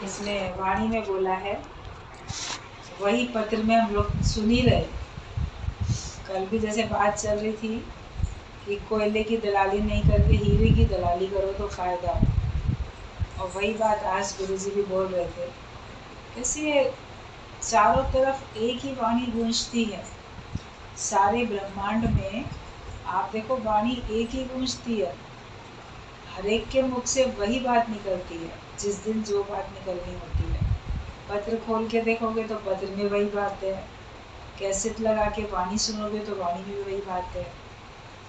इसमें वाणी में बोला है, वही पत्र में हम लोग सुन ही रहे। कल भी जैसे बात चल रही थी कि कोयले की दलाली नहीं करके हीरे की दलाली करो तो फायदा हो, और वही बात आज गुरुजी भी बोल रहे थे। कैसे चारों तरफ एक ही वाणी गूंजती है, सारे ब्रह्मांड में आप देखो वाणी एक ही गूंजती है, हर एक के मुख से वही बात निकलती है जिस दिन जो बात निकलनी होती है। पत्र खोल के देखोगे तो पत्र में वही बात है, कैसेट लगा के वाणी सुनोगे तो वाणी में वही बात है।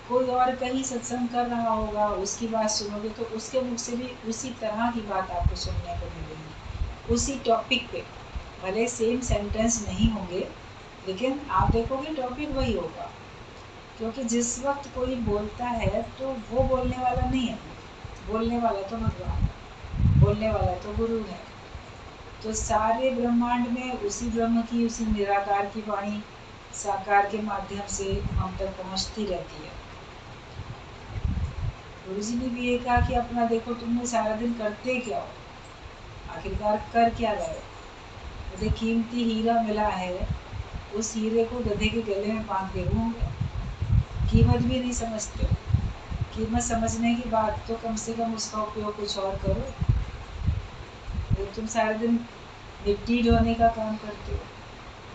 कोई और कहीं सत्संग कर रहा होगा, उसकी बात सुनोगे तो उसके मुख से भी उसी तरह की बात आपको सुनने को मिलेगी, उसी टॉपिक पे। भले सेम सेंटेंस नहीं होंगे, लेकिन आप देखोगे टॉपिक वही होगा। क्योंकि जिस वक्त कोई बोलता है तो वो बोलने वाला नहीं है, बोलने वाला तो भगवान है, बोलने वाला तो गुरु है। तो सारे ब्रह्मांड में उसी ब्रह्म की, उसी निराकार की वाणी साकार के माध्यम से हम तक पहुंचती रहती है। गुरु जी ने भी ये कहा कि अपना देखो, तुमने सारा दिन करते क्या हो, आखिरकार कर क्या रहे हो। मुझे कीमती हीरा मिला है, उस हीरे को गधे के गले में बांध के घूमोगे, कीमत भी नहीं समझते हो। कीमत समझने की बात तो कम से कम उसका उपयोग कुछ और करो। वो तुम सारा दिन मिट्टी ढोने का काम करते हो।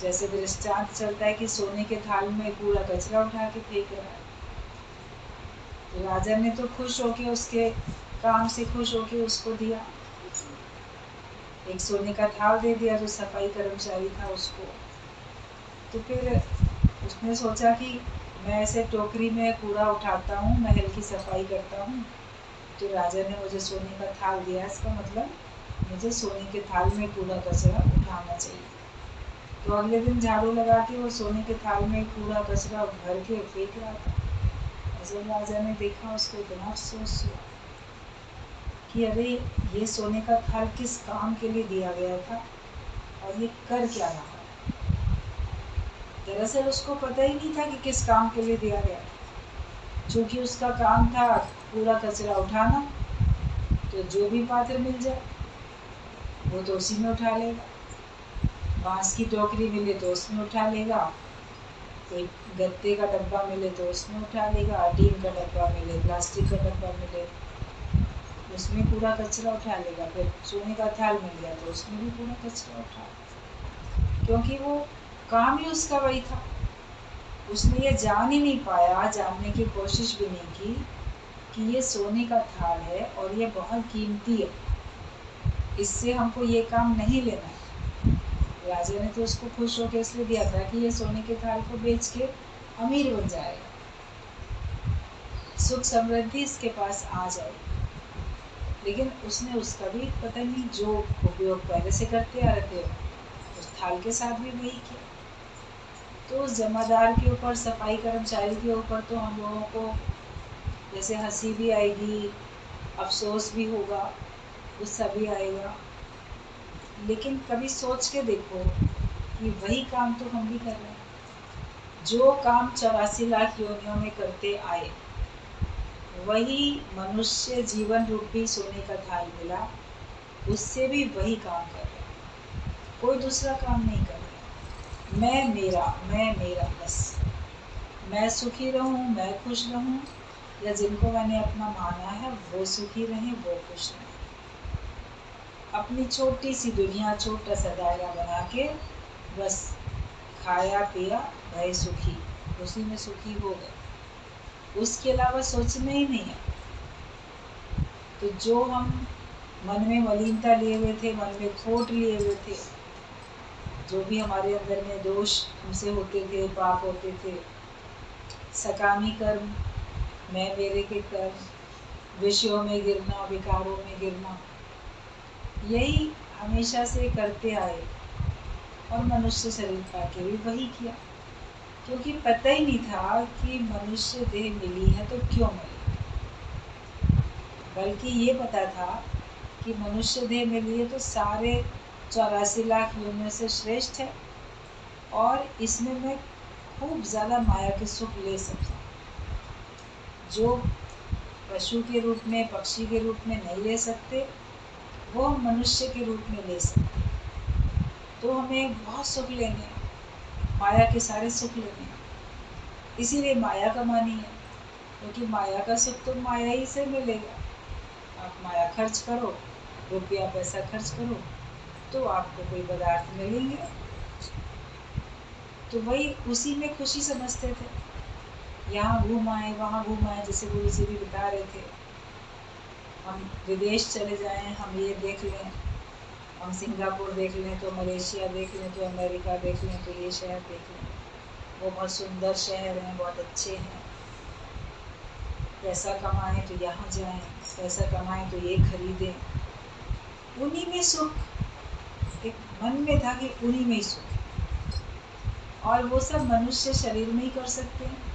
जैसे दृष्टांत चलता है कि सोने के थाल में कूड़ा कचरा उठा के फेंक रहा है, तो राजा ने तो खुश होके उसके काम से खुश होके उसको दिया, एक सोने का थाल दे दिया जो सफाई कर्मचारी था उसको। तो फिर उसने सोचा कि मैं ऐसे टोकरी में कूड़ा उठाता हूँ, महल की सफाई करता हूँ, तो राजा ने मुझे सोने का थाल दिया, इसका मतलब मुझे सोने के थाल में कूड़ा कचरा उठाना चाहिए। तो अगले दिन झाड़ू लगा के वो सोने के थाल में कूड़ा कचरा भर के फेंक रहा था। जब राजा ने देखा, उसको इतना अफसोस हुआ कि अरे, ये सोने का थाल किस काम के लिए दिया गया था और ये कर क्या रहा है। दरअसल उसको पता ही नहीं था कि किस काम के लिए दिया गया था। चूंकि उसका काम था कूड़ा कचरा उठाना, तो जो भी पात्र मिल जाए वो तो उसी में उठा लेगा। बांस की टोकरी मिले तो उसमें उठा लेगा, कोई गत्ते का डब्बा मिले तो उसमें उठा लेगा, टीन का डब्बा मिले, प्लास्टिक का डब्बा मिले, उसमें कूड़ा कचरा उठा लेगा। फिर सोने का थाल मिल गया तो उसमें भी कूड़ा कचरा उठा लेगा, क्योंकि वो काम ही उसका वही था। उसने ये जान ही नहीं पाया, जानने की कोशिश भी नहीं की कि ये सोने का थाल है और ये बहुत कीमती है, इससे हमको ये काम नहीं लेना है। राजा ने तो उसको खुश होकर इसलिए दिया था कि ये सोने के थाल को बेच के अमीर बन जाएगा, सुख समृद्धि इसके पास आ जाएगी। लेकिन उसने उसका भी पता नहीं जो उपयोग पहले से करते आ रहे थे, उस थाल के साथ भी वही किया। तो उस जमादार के ऊपर, सफाई कर्मचारी के ऊपर तो हम लोगों को जैसे हंसी भी आएगी, अफसोस भी होगा, गुस्सा भी आएगा। लेकिन कभी सोच के देखो कि वही काम तो हम भी कर रहे हैं, जो काम 84 लाख योनियों में करते आए, वही मनुष्य जीवन रूपी सोने का थाल मिला, उससे भी वही काम कर रहे हैं, कोई दूसरा काम नहीं कर रहे। मैं मेरा बस, मैं सुखी रहूं, मैं खुश रहूं, या जिनको मैंने अपना माना है वो सुखी रहें, वो खुश रहें। अपनी छोटी सी दुनिया, छोटा सा दायरा बना के बस खाया पिया भय सुखी, उसी में सुखी हो गए, उसके अलावा सोचना ही नहीं है। तो जो हम मन में मलिनता लिए हुए थे, मन में खोट लिए हुए थे, जो भी हमारे अंदर में दोष हमसे होते थे, पाप होते थे, सकामी कर्म, मैं मेरे के कर्म, विषयों में गिरना, विकारों में गिरना, यही हमेशा से करते आए और मनुष्य शरीर पाके भी वही किया। क्योंकि पता ही नहीं था कि मनुष्य देह मिली है तो क्यों मिली, बल्कि ये पता था कि मनुष्य देह मिली है तो सारे 84 लाख योनियों से श्रेष्ठ है, और इसमें मैं खूब ज़्यादा माया के सुख ले सकता हूँ, जो पशु के रूप में, पक्षी के रूप में नहीं ले सकते, वो हम मनुष्य के रूप में ले सकते हैं। तो हमें बहुत सुख लेने हैं, माया के सारे सुख लेने हैं, इसीलिए माया कमानी है, क्योंकि माया का सुख तो माया ही से मिलेगा। आप माया खर्च करो, रुपया पैसा खर्च करो, तो आपको कोई पदार्थ मिलेंगे। तो वही उसी में खुशी समझते थे। यहाँ घूम आए, वहाँ घूम आए, जैसे गुरु जी भी बता रहे थे, हम विदेश चले जाएं, हम ये देख लें, हम सिंगापुर देख लें, तो मलेशिया देख लें, तो अमेरिका देख लें, तो ये शहर देख लें, वो बहुत सुंदर शहर हैं, बहुत अच्छे हैं। पैसा कमाएं तो यहाँ जाएं, पैसा कमाएं तो ये खरीदें, उन्हीं में सुख। एक मन में था कि उन्हीं में ही सुख है, और वो सब मनुष्य शरीर में ही कर सकते हैं।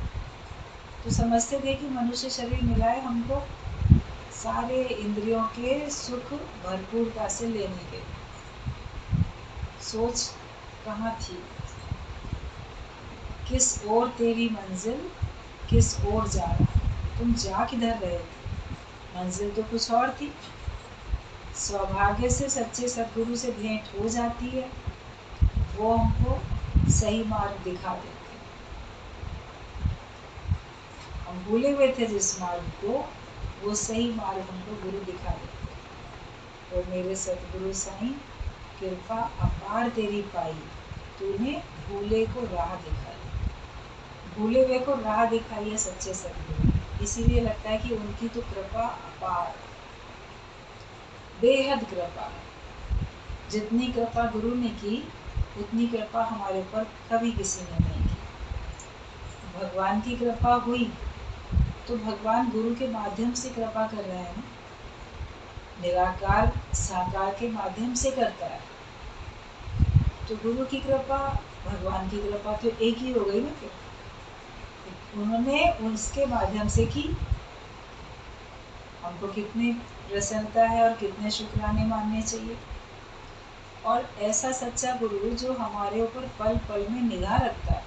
तो समझते थे कि मनुष्य शरीर मिला है हमको सारे इंद्रियों के सुख भरपूरता से लेने के। सोच कहाँ थी, किस ओर तेरी मंजिल, किस ओर जा रहा, तुम जा किधर रहे थे, मंजिल तो कुछ और थी। सौभाग्य से सच्चे सदगुरु से भेंट हो जाती है, वो हमको सही मार्ग दिखा देते हैं। हम भूले हुए थे जिस मार्ग को, वो सही मार्ग हमको गुरु दिखा देते हैं। तो मेरे सतगुरु साईं कृपा अपार तेरी पाई, तूने भूले को राह दिखाई। भूले हुए को राह दिखाई है सच्चे सदगुरु, इसीलिए लगता है कि उनकी तो कृपा अपार, बेहद कृपा है। जितनी कृपा गुरु ने की, उतनी कृपा हमारे ऊपर कभी किसी ने नहीं की। भगवान की कृपा हुई तो भगवान गुरु के माध्यम से कृपा कर रहे हैं, निराकार साकार के माध्यम से करता है। तो गुरु की कृपा, भगवान की कृपा तो एक ही हो गई ना फिर। उन्होंने उसके माध्यम से की, हमको कितनी प्रसन्नता है और कितने शुक्राने मानने चाहिए। और ऐसा सच्चा गुरु जो हमारे ऊपर पल पल में निगाह रखता है।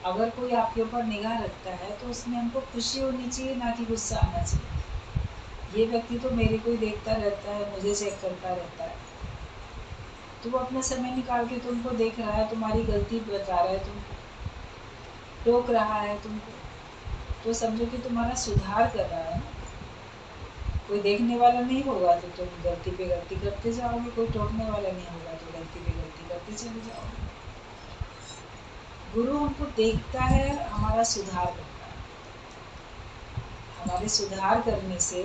अगर कोई आपके ऊपर निगाह रखता है तो उसमें हमको खुशी होनी चाहिए, ना कि गुस्सा आना चाहिए। ये व्यक्ति तो मेरे को ही देखता रहता है, मुझे चेक करता रहता है, तो वो अपना समय निकाल के तुमको देख रहा है, तुम्हारी गलती बता रहा है, तुमको टोक रहा है तुमको, तो समझो कि तुम्हारा सुधार कर रहा है ना। कोई देखने वाला नहीं होगा तो तुम गलती पे गलती करते जाओगे, कोई टोकने वाला नहीं होगा तो गलती पे गलती करते चले जाओगे। गुरु हमको देखता है, हमारा सुधार करता है। हमारे सुधार करने से,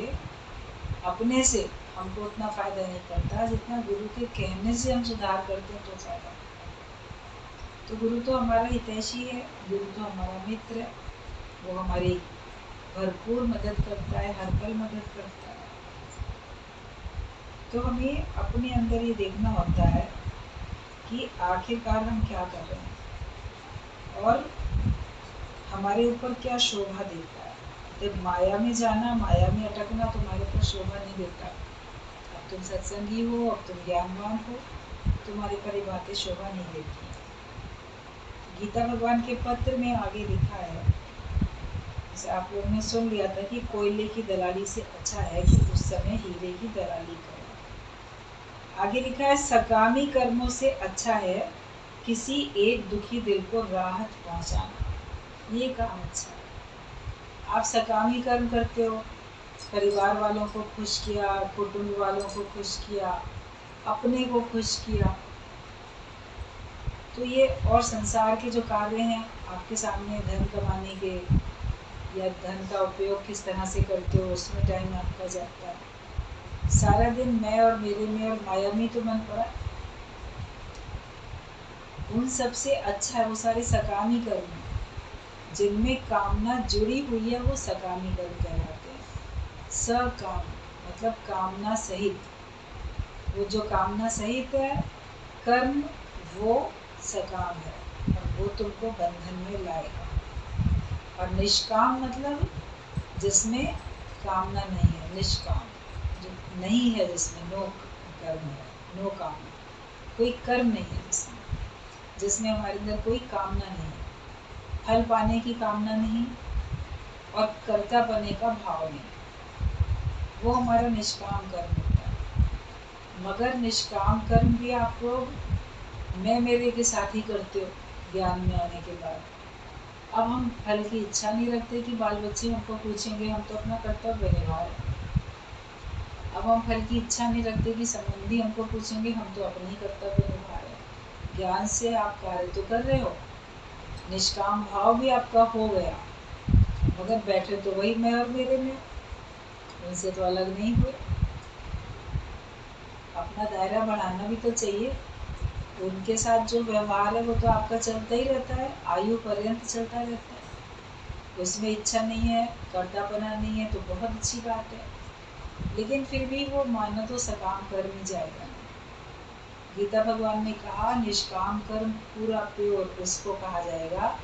अपने से हमको उतना फायदा नहीं पड़ता जितना गुरु के कहने से हम सुधार करते हैं तो फायदा। तो गुरु तो हमारा हितैषी है, गुरु तो हमारा मित्र है, वो हमारी भरपूर मदद करता है, हर पल मदद करता है। तो हमें अपने अंदर ये देखना होता है कि आखिरकार हम क्या कर रहे हैं और हमारे ऊपर क्या शोभा देता है। जब माया में जाना, माया में अटकना तुम्हारे ऊपर शोभा नहीं देता। अब तुम सत्संगी हो, अब तुम ज्ञानवान हो, तुम्हारे पर ये बातें शोभा नहीं देती। गीता भगवान के पत्र में आगे लिखा है, जैसे आप लोगों ने सुन लिया था कि कोयले की दलाली से अच्छा है कि उस समय हीरे की दलाली करो। आगे लिखा है, सकामी कर्मों से अच्छा है किसी एक दुखी दिल को राहत पहुंचाना। ये काम अच्छा है। आप सकामी कर्म करते हो, परिवार वालों को खुश किया, कुटुंब वालों को खुश किया, अपने को खुश किया, तो ये और संसार के जो कार्य हैं आपके सामने, धन कमाने के या धन का उपयोग किस तरह से करते हो, उसमें टाइम आपका जाता है। सारा दिन मैं और मेरे में और माया में तो मन पड़ा। उन सबसे अच्छा है वो सारे सकामी कर्म हैं। जिनमें कामना जुड़ी हुई है वो सकामी कर्म कहलाते हैं। सकाम मतलब कामना सहित, वो जो कामना सहित है कर्म, वो सकाम है और वो तुमको बंधन में लाएगा। और निष्काम मतलब जिसमें कामना नहीं है, निष्काम जो नहीं है, जिसमें नो कर्म है, नो कामना, कोई कर्म नहीं है, जिसमें हमारे अंदर कोई कामना नहीं है, फल पाने की कामना नहीं और कर्ता बने का भाव नहीं, वो हमारा निष्काम कर्म होता है। मगर निष्काम कर्म भी आप लोग मैं मेरे के साथ ही करते हो ज्ञान में आने के बाद। अब हम फल की इच्छा नहीं रखते कि बाल बच्चे हमको पूछेंगे, हम तो अपना कर्तव्य निभा रहे हैं। अब हम फल की इच्छा नहीं रखते कि संबंधी हमको पूछेंगे, हम तो अपना ही कर्तव्य निभा रहे हैं। ज्ञान से आप कार्य तो कर रहे हो, निष्काम भाव भी आपका हो गया, मगर बैठे तो वही मैं और मेरे में, उनसे तो अलग नहीं हुए। अपना दायरा बढ़ाना भी तो चाहिए। उनके साथ जो व्यवहार है वो तो आपका चलता ही रहता है, आयु पर्यंत चलता रहता है। उसमें इच्छा नहीं है, कर्तापना नहीं है तो बहुत अच्छी बात है। लेकिन फिर भी वो मानो तो सकाम कर्म ही जाएगा। गीता भगवान ने कहा निष्काम कर्म पूरा प्योर उसको कहा जाएगा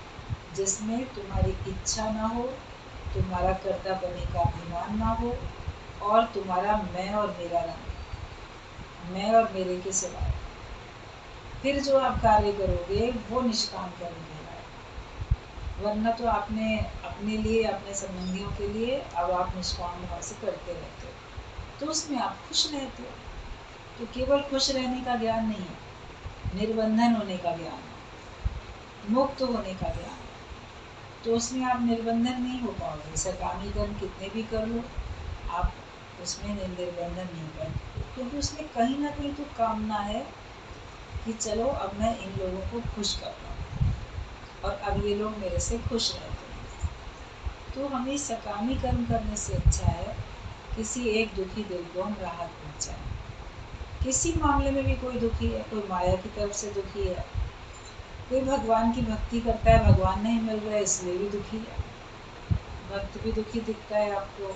जिसमें तुम्हारी इच्छा ना हो, तुम्हारा कर्तापने का अभिमान ना हो, और तुम्हारा मैं और मेरा ना हो, मैं और मेरे के सिवाय। फिर जो आप कार्य करोगे वो निष्काम कर्म कहलाएगा। वरना तो आपने अपने लिए, अपने संबंधियों के लिए अब आप निष्काम भाव से करते रहते हो, तो उसमें आप खुश रहते हो। तो केवल खुश रहने का ज्ञान नहीं है, निर्बंधन होने का ज्ञान है, मुक्त होने का ज्ञान है। तो उसमें आप निर्बंधन नहीं हो पाओगे। सकामी कर्म कितने भी कर लो, आप उसमें निर्बंधन नहीं कर, क्योंकि उसमें कहीं ना कहीं तो कामना है कि चलो अब मैं इन लोगों को खुश कर रहा हूँ और अब ये लोग मेरे से खुश रहते हैं। तो हमें सकामी कर्म करने से अच्छा है किसी एक दुखी दिल को हम राहत पहुँचाएं। किसी मामले में भी कोई दुखी है, कोई माया की तरफ से दुखी है, कोई भगवान की भक्ति करता है, भगवान नहीं मिल रहा है इसलिए भी दुखी है। भक्त भी दुखी दिखता है आपको,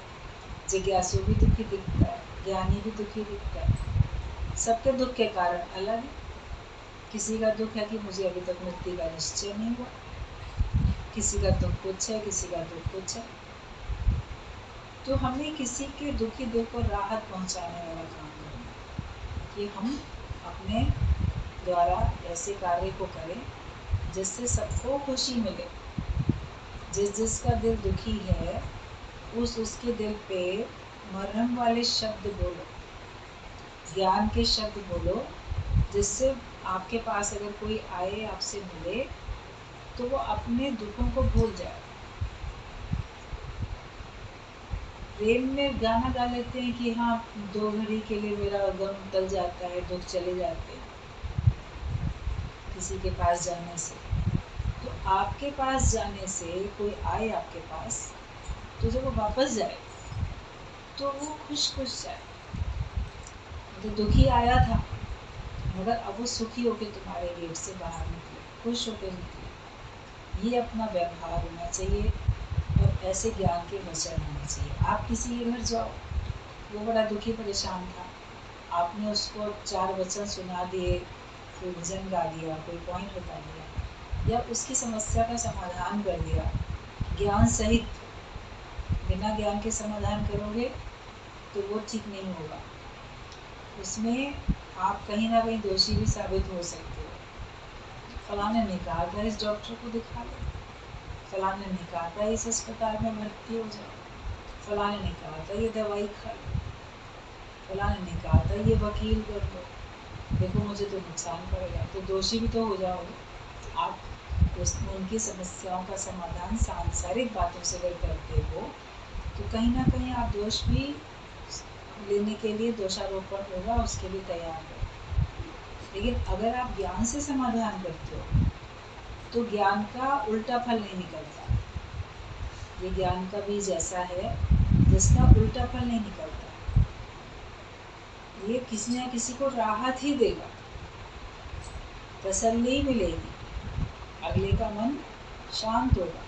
जिज्ञासु भी दुखी दिखता है, ज्ञानी भी दुखी दिखता है। सबके दुख के कारण अलग है। किसी का दुख है कि मुझे अभी तक मुक्ति का निश्चय नहीं हुआ, किसी का दुख कुछ है, किसी का दुख कुछ है। तो हमें किसी के दुखी दिल को राहत पहुंचाने वाला काम करना है कि हम अपने द्वारा ऐसे कार्य को करें जिससे सबको खुशी मिले। जिसका दिल दुखी है उसके दिल पे मरहम वाले शब्द बोलो, ज्ञान के शब्द बोलो, जिससे आपके पास अगर कोई आए आपसे मिले तो वो अपने दुखों को भूल जाए। प्रेम में गाना गा लेते हैं कि हाँ 2 घड़ी के लिए मेरा गम टल जाता है, दुख चले जाते हैं किसी के पास जाने से। तो आपके पास जाने से कोई आए आपके पास, तो जब वो वापस जाए तो वो खुश खुश जाए। तो दुखी आया था मगर अब वो सुखी होकर तुम्हारे गेट से बाहर निकले, खुश होकर निकले। ये अपना व्यवहार होना चाहिए और ऐसे ज्ञान के वचन होने चाहिए। आप किसी के घर जाओ, वो बड़ा दुखी परेशान था, आपने उसको 4 वचन सुना दिए, कोई भजन गा दिया, कोई पॉइंट बता दिया, या उसकी समस्या का समाधान कर दिया ज्ञान सहित। बिना ज्ञान के समाधान करोगे तो वो ठीक नहीं होगा, उसमें आप कहीं ना कहीं दोषी भी साबित हो सकते हो। फलाने ने कहा था इस डॉक्टर को दिखा लो, फलाने ने कहा था इस अस्पताल में भर्ती हो जाओ, फलाने ने कहा था ये दवाई खा लो, फलाने ने कहा था ये वकील कर लो, देखो मुझे तो नुकसान पड़ेगा। तो दोषी भी तो हो जाओगे आप। उनकी समस्याओं का समाधान सांसारिक बातों से अगर करते हो तो कहीं ना कहीं आप दोष भी लेने के लिए, दोषारोपण होगा उसके लिए तैयार हो। लेकिन अगर आप ज्ञान से समाधान करते हो तो ज्ञान का उल्टा फल नहीं निकलता। ये ज्ञान का बीज ऐसा है जिसका उल्टा फल नहीं निकलता। ये किसी न किसी को राहत ही देगा, तसल्ली मिलेगी, अगले का मन शांत होगा।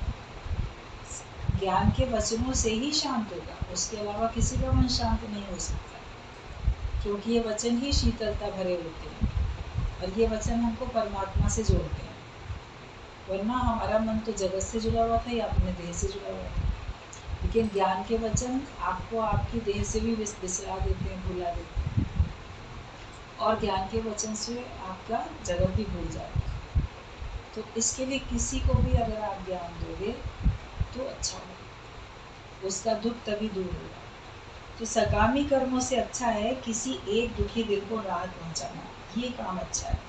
ज्ञान के वचनों से ही शांत होगा, उसके अलावा किसी का मन शांत नहीं हो सकता, क्योंकि ये वचन ही शीतलता भरे होते हैं और ये वचन हमको परमात्मा से जोड़ते हैं। वरना हमारा मन तो जगत से जुड़ा हुआ था या अपने देह से जुड़ा हुआ था। लेकिन ज्ञान के वचन आपको आपकी देह से भी बिसरा देते हैं, भुला देते हैं, और ज्ञान के वचन से आपका जगत भी भूल जाता है। तो इसके लिए किसी को भी अगर आप ज्ञान दोगे तो अच्छा होगा, उसका दुख तभी दूर होगा। तो सकामी कर्मों से अच्छा है किसी एक दुखी दिल को राहत पहुंचाना, ये काम अच्छा है।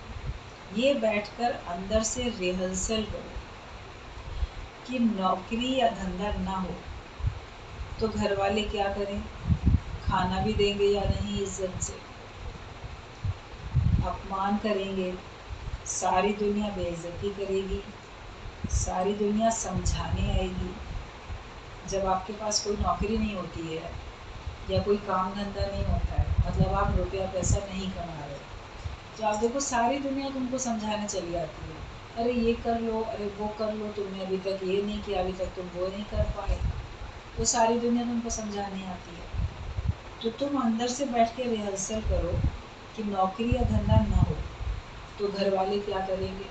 ये बैठकर अंदर से रिहर्सल करो कि नौकरी या धंधा ना हो तो घर वाले क्या करें, खाना भी देंगे या नहीं इज्जत से, अपमान करेंगे, सारी दुनिया बेइज्जती करेगी, सारी दुनिया समझाने आएगी। जब आपके पास कोई नौकरी नहीं होती है या कोई काम धंधा नहीं होता है, मतलब आप रुपया पैसा नहीं कमा रहे, तो आप देखो सारी दुनिया तुमको समझाने चली आती है, अरे ये कर लो, अरे वो कर लो, तुमने अभी तक ये नहीं किया, अभी तक तुम वो नहीं कर पाए। वो सारी दुनिया तुमको समझाने आती है। तो तुम अंदर से बैठ के रिहर्सल करो कि नौकरी या धंधा ना हो तो घर वाले क्या करेंगे।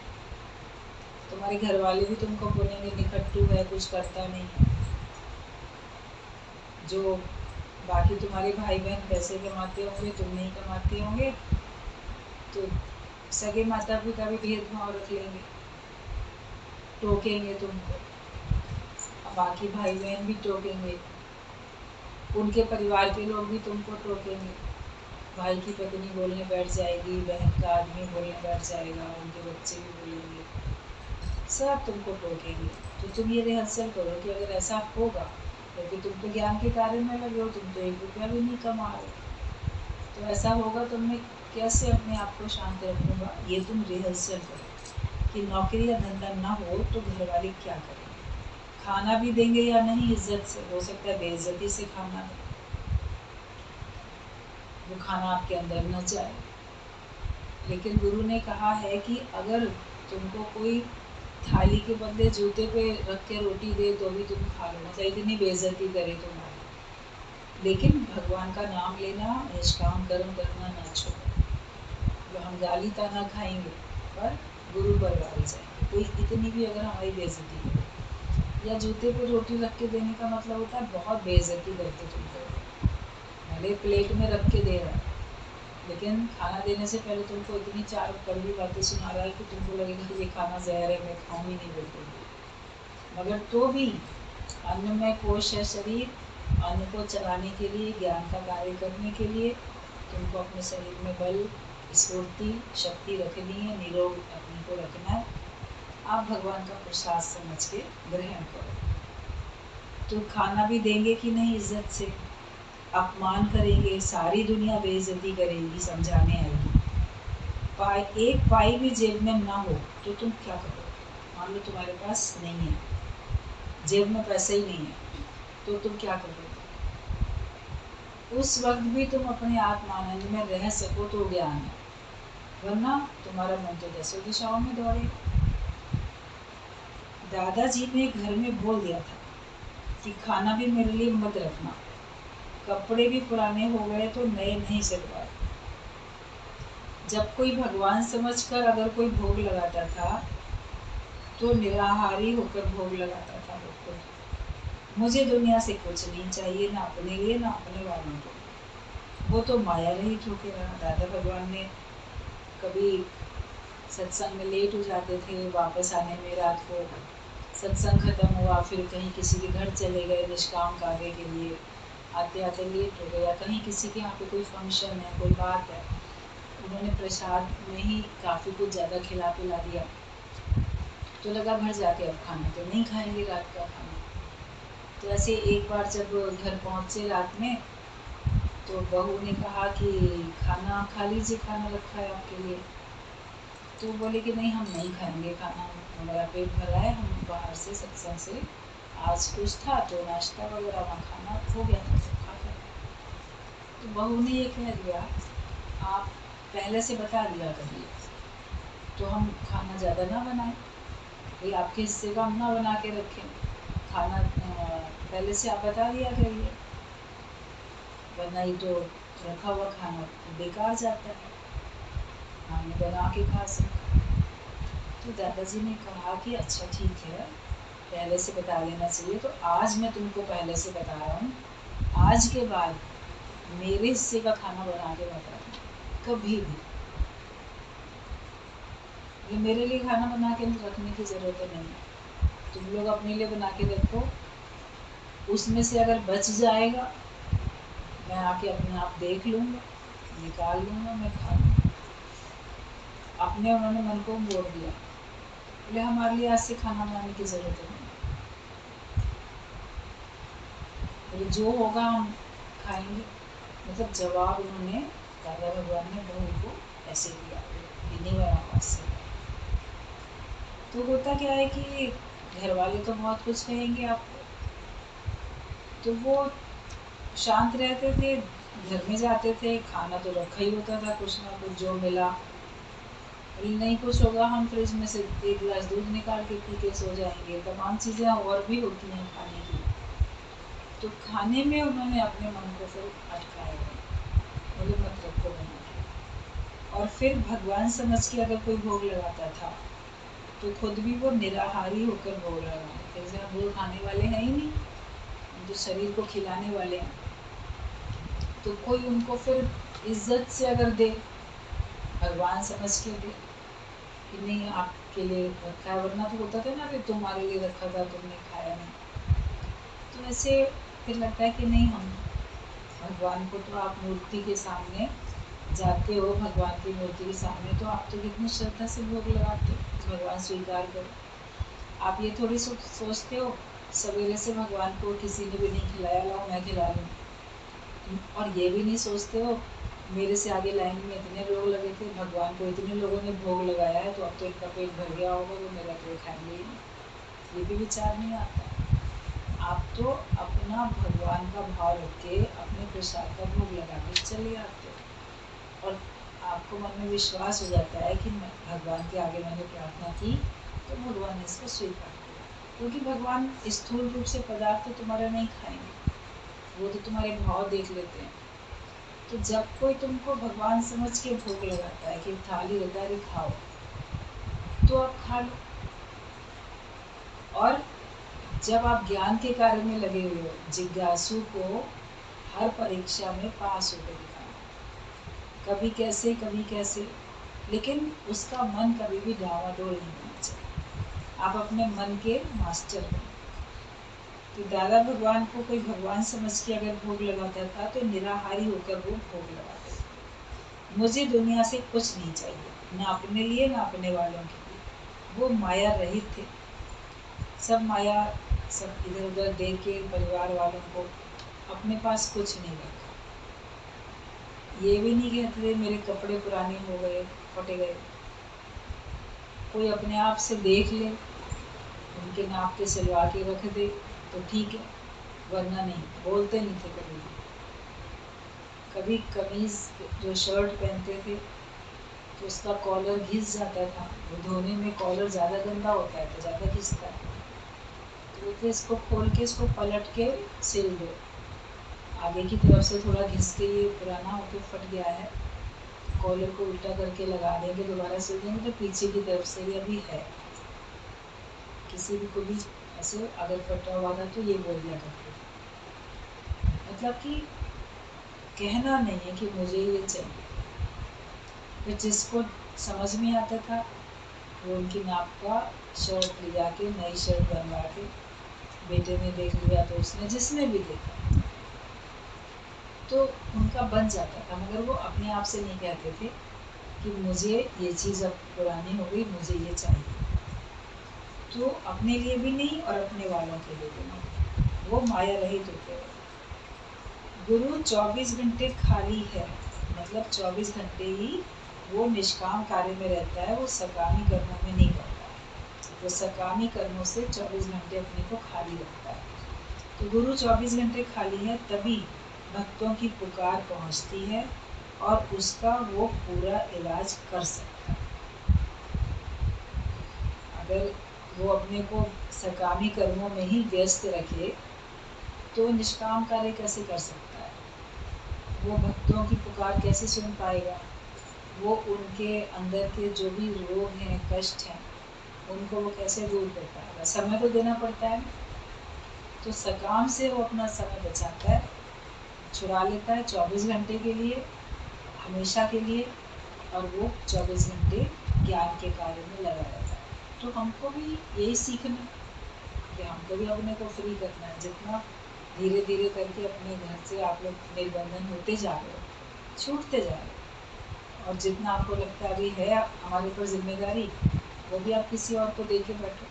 तुम्हारे घर वाले भी तुमको बोलेंगे निकट्टू है, कुछ करता नहीं है। जो बाकी तुम्हारे भाई बहन पैसे कमाते होंगे, तुम नहीं कमाते होंगे, तो सगे माता पिता भी भेदभाव रख लेंगे, टोकेंगे तुमको। अब बाकी भाई बहन भी टोकेंगे, उनके परिवार के लोग भी तुमको टोकेंगे। भाई की पत्नी बोलने बैठ जाएगी, बहन का आदमी बोलने बैठ जाएगा, उनके बच्चे भी बोलेंगे, सब तुमको टोकेंगे। तो तुम ये रिहर्सल करो कि अगर ऐसा होगा, क्योंकि तुम तो ज्ञान के कार्य में लगे हो, तुम तो एक रुपया भी नहीं कमा रहे, तो ऐसा होगा तो मैं कैसे अपने आप को शांत रखूँगा। ये तुम रिहर्सल करो कि नौकरी या धंधा ना हो तो घर वाले क्या करेंगे, खाना भी देंगे या नहीं इज्जत से, हो सकता है बेइज्जती से खाना दे, वो खाना आपके अंदर न जाए। लेकिन गुरु ने कहा है कि अगर तुमको कोई थाली के बदले जूते पे रख के रोटी दे तो भी तुम खा लो, मतलब इतनी बेइज्जती करे तुम्हारी, लेकिन भगवान का नाम लेना, निष्काम कर्म करना ना छोड़ो। तो हम गाली ताना खाएंगे पर गुरु पर गाली जाएंगे, कोई इतनी भी अगर हमारी बेइज्जती करे। या जूते पे रोटी रख के देने का मतलब होता है बहुत बेइज्जती करके तुमको, भले प्लेट में रख के दे रहा है लेकिन खाना देने से पहले तुमको इतनी चार कड़वी बातें सुना रहा है कि तुमको लगेगा कि ये खाना जहर है, मैं खाऊंगी नहीं बिल्कुल भी। मगर तो भी अन्नमय कोश है शरीर, अन्न को चलाने के लिए, ज्ञान का कार्य करने के लिए तुमको अपने शरीर में बल, स्फूर्ति, शक्ति रखनी है, निरोग अपने को रखना है। आप भगवान का प्रसाद समझ के ग्रहण करो। तो खाना भी देंगे कि नहीं इज्जत से, अपमान करेंगे, सारी दुनिया बेइज्जती करेगी, समझाने आएगी। पाई एक पाई भी जेब में ना हो तो तुम क्या करोगे। मान लो तुम्हारे पास नहीं है, जेब में पैसे ही नहीं है, तो तुम क्या करोगे। उस वक्त भी तुम अपने आत्मानंद में रह सको तो ज्ञान है, वरना तुम्हारा मन तो दसों दिशाओं में दौड़ेगा। दादाजी ने घर में बोल दिया था कि खाना भी मेरे लिए मत रखना, कपड़े भी पुराने हो गए तो नए नहीं सिलवाए। जब कोई भगवान समझकर अगर कोई भोग लगाता था तो निराहारी होकर भोग लगाता था वो खुद। मुझे दुनिया से कुछ नहीं चाहिए, ना अपने लिए ना अपने वालों के लिए। वो तो माया रहित होके रहा। दादा भगवान ने कभी सत्संग में लेट हो जाते थे, वापस आने में रात को सत्संग खत्म हुआ, फिर कहीं किसी के घर चले गए निष्काम कार्य के लिए, आते आते लेट हो गया, कहीं किसी के यहाँ पे कोई फंक्शन है, कोई बात है, उन्होंने प्रसाद में ही काफ़ी कुछ ज़्यादा खिला पिला दिया, तो लगा घर जाके अब खाना तो नहीं खाएंगे रात का खाना। तो ऐसे एक बार जब घर पहुँचे रात में, तो बहू ने कहा कि खाना खा लीजिए, खाना रखा है आपके लिए। तो बोले कि नहीं, हम नहीं खाएंगे खाना, हमारा पेट भरा है, हम बाहर से सत्संग से आज कुछ था तो नाश्ता वगैरह वहाँ खाना हो गया था तो खा गए। तो बहू ने ये कह दिया, आप पहले से बता दिया करिए तो हम खाना ज़्यादा ना बनाएं, भाई आपके हिस्से का हम ना बना के रखें खाना, पहले से आप बता दिया करिए, वरना ये तो रखा हुआ खाना बेकार जाता है, हमने बना के खा सकते। तो दादाजी ने कहा कि अच्छा ठीक है, पहले से बता देना चाहिए, तो आज मैं तुमको पहले से बता रहा हूँ, आज के बाद मेरे हिस्से का खाना बना के मत रखना कभी भी। ये मेरे लिए खाना बना के रखने की ज़रूरत नहीं है, तुम लोग अपने लिए बना के रखो, उसमें से अगर बच जाएगा मैं आके अपने आप देख लूँगा, निकाल लूँगा, मैं खा लूँगा। अपने उन्होंने मन को मोड़ दिया, बोले हमारे लिए आज से खाना बनाने की ज़रूरत नहीं, बोले जो होगा हम खाएंगे। मतलब जवाब उन्होंने, दादा भगवान ने बहू को ऐसे दिया, इन्हीं वरावास से। तो होता क्या है कि घर वाले तो बहुत कुछ कहेंगे आपको, तो वो शांत रहते थे, घर में जाते थे, खाना तो रखा ही होता था, कुछ ना कुछ जो मिला। नहीं कुछ होगा, हम फ्रिज में से एक गिलास दूध निकाल के पी के सो जाएंगे, तमाम चीज़ें और भी होती हैं खाने की। तो खाने में उन्होंने अपने मन को फिर अटकाया नहीं, बोले मत रखो बना के। और फिर भगवान समझ के अगर कोई भोग लगाता था तो खुद भी वो निराहारी होकर भोग लगाते थे, जैसे हम भोग खाने वाले हैं ही नहीं, हम तो शरीर को खिलाने वाले हैं। तो कोई उनको फिर इज्जत से अगर दे, भगवान समझ के दे कि नहीं आपके लिए रखा है, वरना तो होता था ना कि तुम्हारे लिए रखा था तुमने खाया नहीं। तो ऐसे फिर लगता है कि नहीं, हम भगवान को तो आप मूर्ति के सामने जाते हो, भगवान की मूर्ति के सामने तो आप तो कितनी श्रद्धा से भोग लगाते हो, भगवान स्वीकार करो। आप ये थोड़ी सोचते हो सवेरे से भगवान को किसी ने भी नहीं खिलाया, लाओ मैं खिला लूँ। और ये भी नहीं सोचते हो मेरे से आगे लाइन में इतने लोग लगे थे, भगवान को इतने लोगों ने भोग लगाया है, तो अब तो इनका पेट भर गया होगा, तो मेरा तो खाएंगे ही नहीं। ये भी विचार नहीं आता। आप तो अपना भगवान का भाव रख के अपने प्रसाद का भोग लगा के चले आते हो, और आपको मन में विश्वास हो जाता है कि भगवान के आगे मैंने प्रार्थना की तो भगवान ने इसको स्वीकार किया, क्योंकि भगवान स्थूल रूप से पदार्थ तो तुम्हारा नहीं खाएंगे, वो तो तुम्हारे भाव देख लेते हैं। तो जब कोई तुमको भगवान समझ के भोग लगाता है कि थाली होता है खाओ, तो आप खा लो। और जब आप ज्ञान के कार्य में लगे हुए हो, जिज्ञासु को हर परीक्षा में पास होकर दिखाना, कभी कैसे कभी कैसे, लेकिन उसका मन कभी भी डावाडोल नहीं होना चाहिए। आप अपने मन के मास्टर बनो। तो दादा भगवान को कोई भगवान समझ के अगर भोग लगाता था तो निराहारी होकर वो भोग लगाते थे। मुझे दुनिया से कुछ नहीं चाहिए, ना अपने लिए ना अपने वालों के लिए। वो माया रहित थे, सब माया सब इधर उधर देख के परिवार वालों को अपने पास कुछ नहीं रखा। ये भी नहीं कहते थे मेरे कपड़े पुराने हो गए, फटे गए। कोई अपने आप से देख ले, उनके नाप के सिलवा के रख दे तो ठीक है, वरना नहीं। बोलते नहीं थे कभी भी। कभी कमीज़ जो शर्ट पहनते थे तो उसका कॉलर घिस जाता था, वो धोने में कॉलर ज़्यादा गंदा होता है तो ज़्यादा घिसता है, तो बोलते इसको खोल के इसको पलट के सिल दो। आगे की तरफ से थोड़ा घिस के ये पुराना होके फट गया है, कॉलर को उल्टा करके लगा देंगे, दोबारा सिल देंगे तो पीछे की तरफ से ये अभी है। किसी भी को भी ऐसे अगर फटा हुआ था तो ये बोल दिया करते थे। मतलब कि कहना नहीं है कि मुझे ये चाहिए। फिर जिसको समझ में आता था वो उनकी नाप का शर्ट ले जाके नई शर्ट बनवा के, बेटे ने देख लिया तो उसने, जिसने भी देखा तो उनका बन जाता था, मगर वो अपने आप से नहीं कहते थे कि मुझे ये चीज़ अब पुरानी हो गई, मुझे ये चाहिए। तो अपने लिए भी नहीं और अपने वालों के लिए भी नहीं, वो माया रहित होते रहे। गुरु 24 घंटे खाली है, मतलब 24 घंटे ही वो निष्काम कार्य में रहता है, वो सकामी कर्मों में नहीं करता। वो सकामी कर्मों से 24 घंटे अपने को खाली रखता है। तो गुरु 24 घंटे खाली है, तभी भक्तों की पुकार पहुंचती है और उसका वो पूरा इलाज कर सकता है। अगर वो अपने को सकामी कर्मों में ही व्यस्त रखे तो निष्काम कार्य कैसे कर सकता है? वो भक्तों की पुकार कैसे सुन पाएगा? वो उनके अंदर के जो भी रोग हैं, कष्ट हैं, उनको वो कैसे दूर कर पाएगा? समय तो देना पड़ता है। तो सकाम से वो अपना समय बचाता है, छुड़ा लेता है 24 घंटे के लिए, हमेशा के लिए, और वो 24 घंटे ज्ञान के कार्य में लगा रहता है। तो हमको भी यही सीखना कि हमको भी अपने को फ्री करना है, जितना धीरे धीरे करके अपने घर से आप लोग निर्बंधन होते जा रहे हो, छूटते जा रहे हो। और जितना आपको लगता है अभी है हमारे ऊपर जिम्मेदारी, वो भी आप किसी और को दे के बैठो।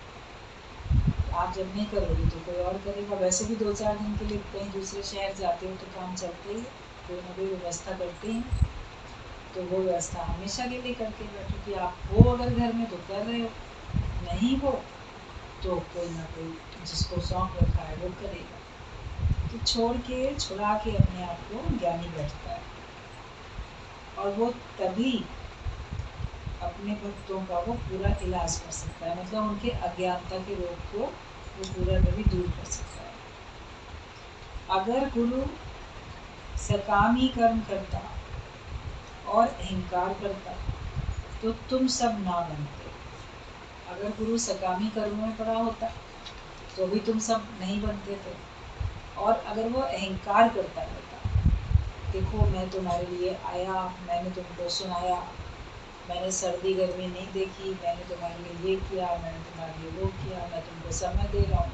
आप जब नहीं करोगे तो कोई और करेगा। वैसे भी 2-4 दिन के लिए कहीं दूसरे शहर जाते हो तो काम चलते ही, कोई ना कोई व्यवस्था करते हैं। तो वो व्यवस्था हमेशा के लिए करके बैठो कि आप हो अगर घर में तो कर रहे हो, नहीं हो तो कोई ना कोई जिसको सौंप रखा है वो करेगा। तो छुड़ा के अपने आप को ज्ञानी बैठता है, और वो तभी अपने भक्तों का वो पूरा इलाज कर सकता है, मतलब उनके अज्ञानता के रोग को वो पूरा तभी दूर कर सकता है। अगर गुरु सकामी कर्म करता और अहंकार करता तो तुम सब ना बनते। अगर गुरु सकामी कर्मों में पड़ा होता तो भी तुम सब नहीं बनते थे। और अगर वो अहंकार करता रहता, देखो मैं तुम्हारे लिए आया, मैंने तुमको सुनाया, मैंने सर्दी गर्मी नहीं देखी, मैंने तुम्हारे लिए ये किया, मैंने तुम्हारे लिए वो किया, मैं तुमको समय दे रहा हूँ।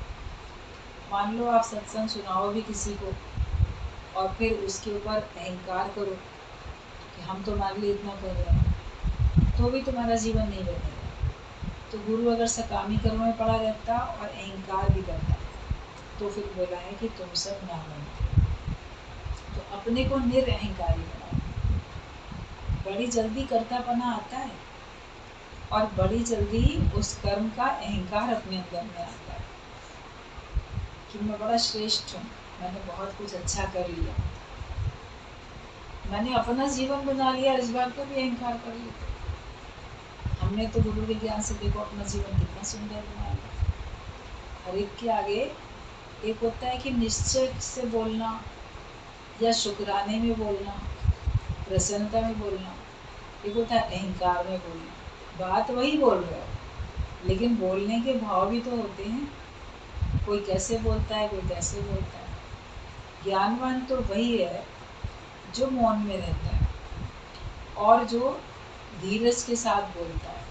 मान लो आप सत्संग सुनाओ भी किसी को और फिर उसके ऊपर अहंकार करो कि हम तुम्हारे लिए इतना कर रहे हैं, तो भी तुम्हारा जीवन नहीं बनेगा। तो गुरु अगर सकामी कर्म में पड़ा रहता और अहंकार भी करता तो फिर बोला है कि तुम सब ना बनते। तो अपने को निरअहकारी बनाओ। बड़ी जल्दी कर्तापना आता है और बड़ी जल्दी उस कर्म का अहंकार अपने अंदर में आता है कि मैं बड़ा श्रेष्ठ हूँ, मैंने बहुत कुछ अच्छा कर लिया, मैंने अपना जीवन बना लिया, इस बात का भी अहंकार कर लेते। हमने तो गुरु के ज्ञान से देखो अपना जीवन कितना सुंदर बना लिया। हर एक के आगे एक होता है कि निश्चय से बोलना या शुक्राने में बोलना, प्रसन्नता में बोलना, एक होता है अहंकार में बोलना। बात वही बोल रहे हो लेकिन बोलने के भाव भी तो होते हैं, कोई कैसे बोलता है, कोई कैसे बोलता है। ज्ञानवान तो वही है जो मौन में रहता है और जो धीरज के साथ बोलता है,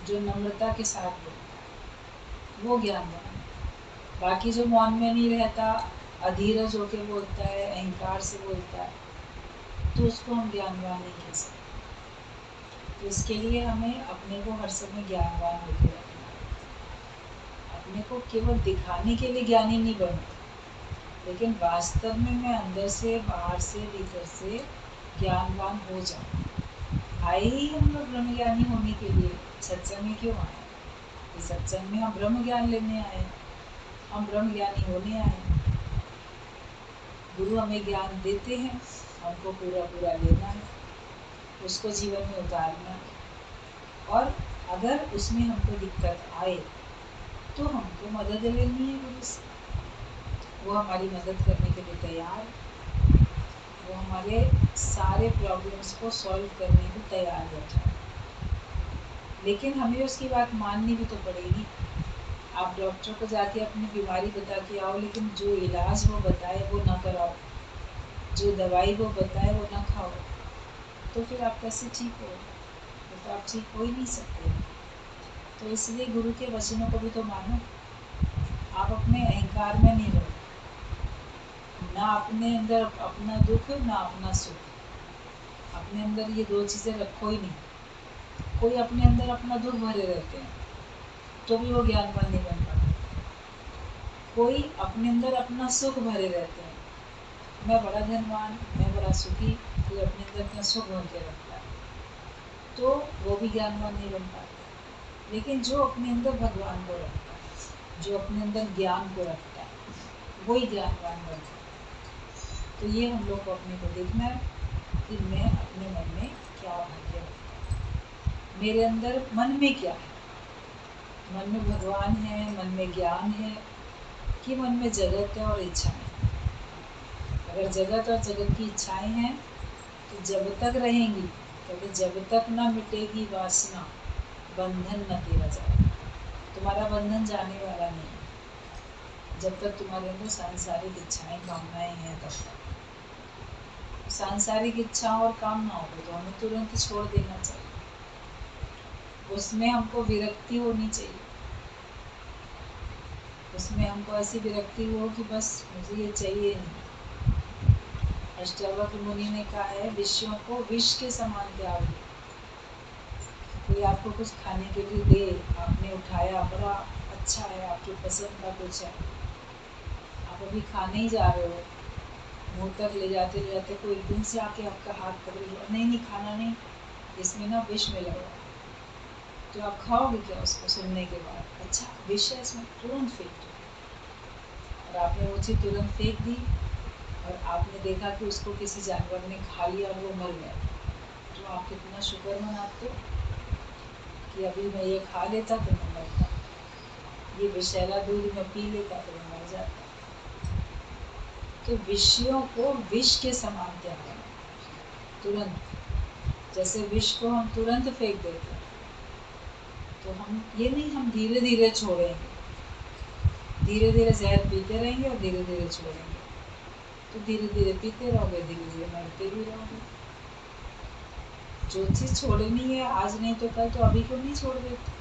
जो नम्रता के साथ बोलता है, वो ज्ञानवान है। बाकी जो मौन में नहीं रहता, अधीरज होके बोलता है, अहंकार से बोलता है, तो उसको हम ज्ञानवान नहीं कह सकते। तो इसके लिए हमें अपने को हर समय ज्ञानवान होकर रखना है। अपने को केवल दिखाने के लिए ज्ञानी नहीं बनना, लेकिन वास्तव में मैं अंदर से, बाहर से, भीतर से ज्ञानवान हो जाऊँ। आए ही हम लोग ब्रह्म ज्ञानी होने के लिए, सत्संग में क्यों आए? कि सत्संग में हम ब्रह्म ज्ञान लेने आए, हम ब्रह्म ज्ञानी होने आए। गुरु हमें ज्ञान देते हैं, हमको पूरा पूरा लेना है, उसको जीवन में उतारना है। और अगर उसमें हमको दिक्कत आए तो हमको मदद लेनी है गुरु से। वो हमारी मदद करने के लिए तैयार है, वो हमारे सारे प्रॉब्लम्स को सॉल्व करने को तैयार बैठा है। लेकिन हमें उसकी बात माननी भी तो पड़ेगी। आप डॉक्टर को जाके अपनी बीमारी बता के आओ, लेकिन जो इलाज वो बताए वो ना कराओ, जो दवाई वो बताए वो ना खाओ, तो फिर आप कैसे ठीक हो? तो आप ठीक हो ही नहीं सकते। तो इसलिए गुरु के वचनों को भी तो मानो। आप अपने अहंकार में नहीं रहो, ना अपने अंदर अपना दुख ना अपना सुख। अपने अंदर ये दो चीज़ें रखो ही नहीं। कोई अपने अंदर अपना दुख भरे रहते हैं तो भी वो ज्ञानवान नहीं बन पाता। कोई अपने अंदर अपना सुख भरे रहते हैं, मैं बड़ा धनवान, मैं बड़ा सुखी, कोई अपने अंदर अपना सुख भर के रखता है तो वो भी ज्ञानवान नहीं बन पाता। लेकिन जो अपने अंदर भगवान को रखता है, जो अपने अंदर ज्ञान को रखता है, वही ज्ञानवान बन पाता है। तो ये हम लोग को अपने को देखना है कि मैं अपने मन में क्या भर के रखता हूँ, मेरे अंदर मन में क्या है। मन में भगवान है, मन में ज्ञान है, कि मन में जगत है और इच्छाएं हैं। अगर जगत और जगत की इच्छाएं हैं तो जब तक रहेंगी, क्योंकि जब तक ना मिटेगी वासना, बंधन न तेरा जाएगा। तुम्हारा बंधन जाने वाला नहीं है जब तक तुम्हारे अंदर सांसारिक इच्छाएं, कामनाएं हैं तब तक। सांसारिक इच्छा और कामनाओं को तो हमें तुरंत छोड़ देना चाहिए, उसमें हमको विरक्ति होनी चाहिए। उसमें हमको ऐसी विरक्ति हो कि बस मुझे ये चाहिए नहीं। अष्टावक्र मुनि ने कहा है, विषयों को विष के समान त्याग दो। कोई आपको कुछ खाने के लिए दे, आपने उठाया, बड़ा अच्छा है, आपकी पसंद का कुछ है, आप अभी खाने ही जा रहे हो, मुंह तक ले जाते कोई एकदम से आके आपका हाथ पकड़ लिया, नहीं नहीं खाना नहीं, इसमें ना विष मिला हुआ है, तो आप खाओगे क्या उसको सुनने के बाद? अच्छा विष है इसमें, तुरंत फेंक दो। और आपने वो चीज़ तुरंत फेंक दी और आपने देखा कि उसको किसी जानवर ने खा लिया और वो मर गया, तो आप कितना शुक्र मनाते कि अभी मैं ये खा लेता तो मैं मरता, ये विषैला दूध में पी लेता तो मैं मर जाता। तो विषयों को विष के समान त्यागना, तुरंत। जैसे विष को हम तुरंत फेंक देते हैं, तो हम ये नहीं, हम धीरे धीरे छोड़ेंगे, धीरे धीरे जहर पीते रहेंगे और धीरे धीरे छोड़ेंगे। तो धीरे धीरे पीते रहोगे, धीरे धीरे मरते भी रहोगे। जो चीज़ छोड़नी है आज नहीं तो कल, तो अभी क्यों नहीं छोड़ देते?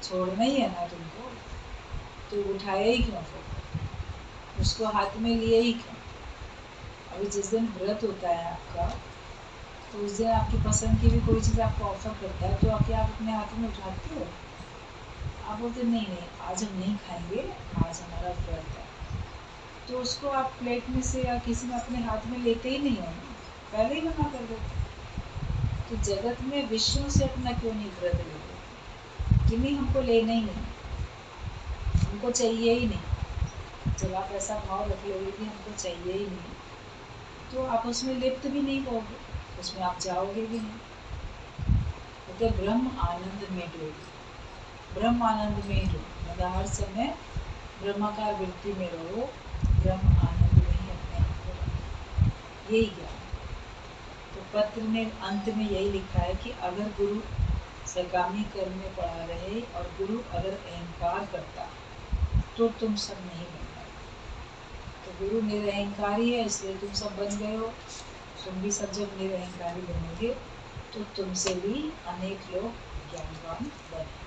छोड़ना ही है ना तुमको, तो उठाया ही क्यों फिर? उसको हाथ में लिए ही क्यों? अभी जिस दिन व्रत होता है आपका, तो उस दिन आपकी पसंद की भी कोई चीज़ आपको ऑफर करता है, तो आप अपने हाथ में उठाते हो? आप बोलते नहीं नहीं आज हम नहीं खाएंगे, आज हमारा व्रत है, तो उसको आप प्लेट में से या किसी में अपने हाथ में लेते ही नहीं हो, पहले ही मना कर देते। तो जगत में विषयों से अपना क्यों नहीं व्रत लेते कि नहीं हमको लेना ही नहीं, हमको चाहिए ही नहीं। जब आप ऐसा भाव रख लोगे कि हमको चाहिए ही नहीं, तो आप उसमें लिप्त भी नहीं होगे, उसमें आप जाओगे भी नहीं। तो ब्रह्म आनंद में डोलो, ब्रह्म आनंद में ही रहो, मतलब हर समय ब्रह्माकार वृत्ति में रहो, ब्रह्म आनंद में ही अपने आप को रखो, यही ज्ञान। तो पत्र में अंत में यही लिखा है कि अगर गुरु सकामी कर्म में पड़ा रहे और गुरु अगर अहंकार करता तो तुम सब नहीं बन पाए। तो गुरु निरअहकारी है, इसलिए तुम सब बन गए हो। तुम भी सब जब निरअहकारी बनोगे तो तुमसे भी अनेक लोग ज्ञानवान बने।